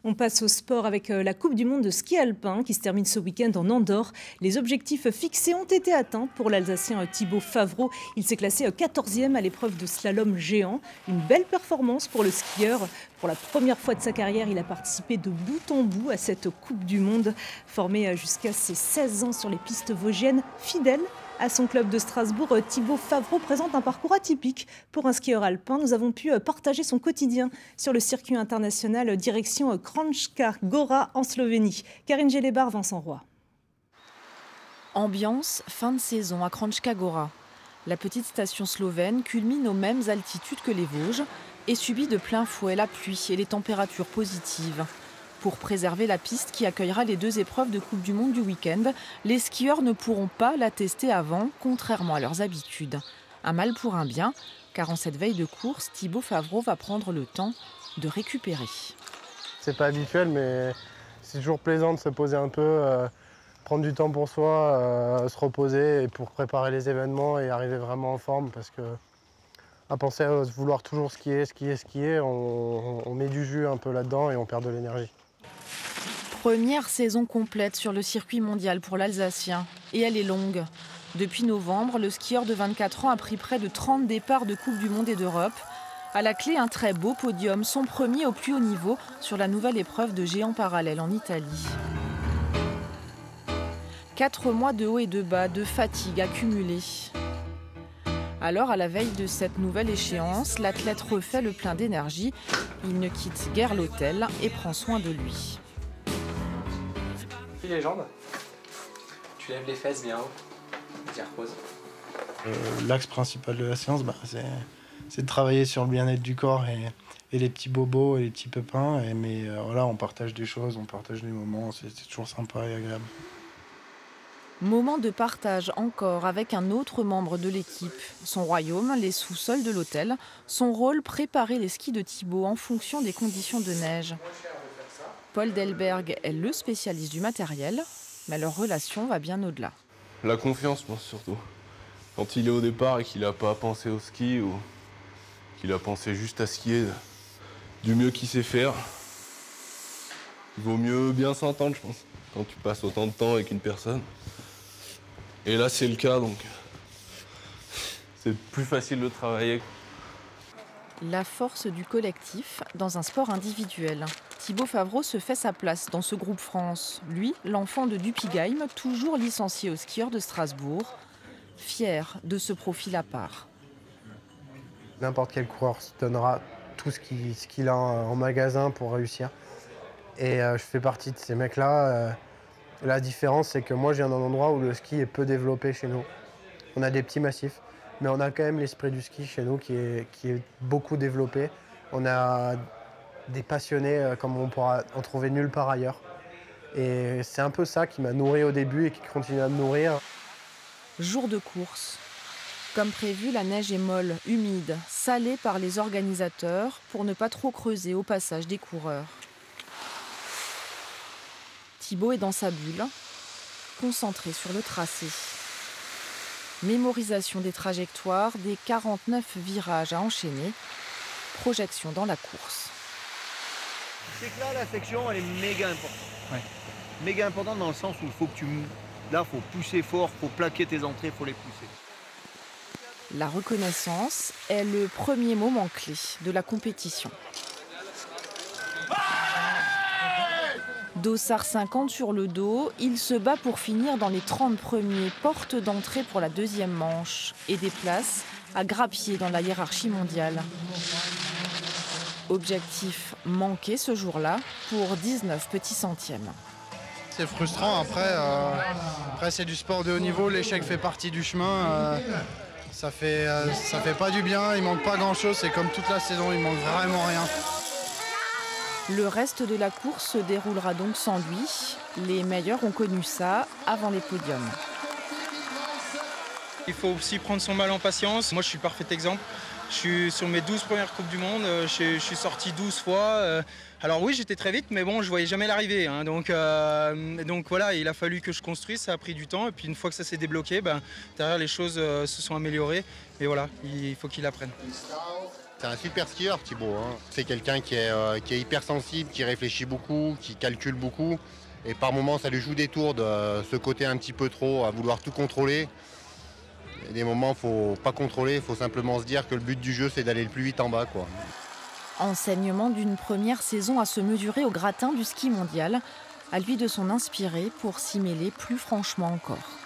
On passe au sport avec la Coupe du monde de ski alpin qui se termine ce week-end en Andorre. Les objectifs fixés ont été atteints pour l'Alsacien Thibaut Favreau. Il s'est classé 14e à l'épreuve de slalom géant. Une belle performance pour le skieur. Pour la première fois de sa carrière, il a participé de bout en bout à cette Coupe du monde. Formé jusqu'à ses 16 ans sur les pistes vosgiennes, fidèle à son club de Strasbourg, Thibaut Favreau présente un parcours atypique pour un skieur alpin. Nous avons pu partager son quotidien sur le circuit international direction Kranjska Gora en Slovénie. Karine Gélébar, Vincent Roy. Ambiance fin de saison à Kranjska Gora. La petite station slovène culmine aux mêmes altitudes que les Vosges et subit de plein fouet la pluie et les températures positives. Pour préserver la piste qui accueillera les 2 épreuves de Coupe du Monde du week-end, les skieurs ne pourront pas la tester avant, contrairement à leurs habitudes. Un mal pour un bien, car en cette veille de course, Thibaut Favreau va prendre le temps de récupérer. C'est pas habituel, mais c'est toujours plaisant de se poser un peu, prendre du temps pour soi, se reposer et pour préparer les événements et arriver vraiment en forme, parce que à penser à vouloir toujours skier, on met du jus un peu là-dedans et on perd de l'énergie. Première saison complète sur le circuit mondial pour l'Alsacien. Et elle est longue. Depuis novembre, le skieur de 24 ans a pris près de 30 départs de Coupe du Monde et d'Europe. À la clé, un très beau podium, son premier au plus haut niveau sur la nouvelle épreuve de géant parallèle en Italie. 4 mois de haut et de bas, de fatigue accumulée. Alors, à la veille de cette nouvelle échéance, l'athlète refait le plein d'énergie. Il ne quitte guère l'hôtel et prend soin de lui. Les jambes, tu lèves les fesses bien haut, tu reposes. L'axe principal de la séance, c'est de travailler sur le bien-être du corps et les petits bobos et les petits pépins. Mais voilà, on partage des choses, on partage des moments, c'est toujours sympa et agréable. Moment de partage encore avec un autre membre de l'équipe. Son royaume, les sous-sols de l'hôtel. Son rôle, préparer les skis de Thibaut en fonction des conditions de neige. Paul Delberg est le spécialiste du matériel, mais leur relation va bien au-delà. La confiance, je pense, surtout. Quand il est au départ et qu'il n'a pas pensé au ski ou qu'il a pensé juste à skier du mieux qu'il sait faire, il vaut mieux bien s'entendre, je pense, quand tu passes autant de temps avec une personne. Et là, c'est le cas, donc c'est plus facile de travailler. La force du collectif dans un sport individuel. Thibaut Favreau se fait sa place dans ce groupe France. Lui, l'enfant de Dupigheim, toujours licencié au skieur de Strasbourg, fier de ce profil à part. N'importe quel coureur se donnera tout ce qu'il a en magasin pour réussir. Et je fais partie de ces mecs-là. La différence, c'est que moi, je viens d'un endroit où le ski est peu développé chez nous. On a des petits massifs, mais on a quand même l'esprit du ski chez nous qui est beaucoup développé. On a des passionnés comme on pourra en trouver nulle part ailleurs. Et c'est un peu ça qui m'a nourri au début et qui continue à me nourrir. Jour de course. Comme prévu, la neige est molle, humide, salée par les organisateurs pour ne pas trop creuser au passage des coureurs. Thibaut est dans sa bulle, concentré sur le tracé. Mémorisation des trajectoires, des 49 virages à enchaîner, projection dans la course. C'est que là, la section, elle est méga importante. Ouais. Méga importante dans le sens où il faut que faut pousser fort, il faut plaquer tes entrées, il faut les pousser. La reconnaissance est le premier moment clé de la compétition. Dossard 50 sur le dos, il se bat pour finir dans les 30 premiers, portes d'entrée pour la deuxième manche et des places à grappiller dans la hiérarchie mondiale. Objectif manqué ce jour-là pour 19 petits centièmes. C'est frustrant, après c'est du sport de haut niveau, l'échec fait partie du chemin. Ça fait pas du bien, il manque pas grand-chose, c'est comme toute la saison, il manque vraiment rien. Le reste de la course se déroulera donc sans lui. Les meilleurs ont connu ça avant les podiums. Il faut aussi prendre son mal en patience. Moi, je suis parfait exemple. Je suis sur mes 12 premières Coupes du Monde. Je suis sorti 12 fois. Alors oui, j'étais très vite, mais bon, je voyais jamais l'arrivée. Hein. Donc voilà, il a fallu que je construise. Ça a pris du temps. Et puis une fois que ça s'est débloqué, derrière les choses se sont améliorées. Et voilà, il faut qu'il apprenne. C'est un super skieur, Thibaut. Hein. C'est quelqu'un qui est hypersensible, qui réfléchit beaucoup, qui calcule beaucoup. Et par moments, ça lui joue des tours de ce côté un petit peu trop, à vouloir tout contrôler. Il y a des moments, il ne faut pas contrôler, il faut simplement se dire que le but du jeu, c'est d'aller le plus vite en bas, quoi. Enseignement d'une première saison à se mesurer au gratin du ski mondial. À lui de s'en inspirer pour s'y mêler plus franchement encore.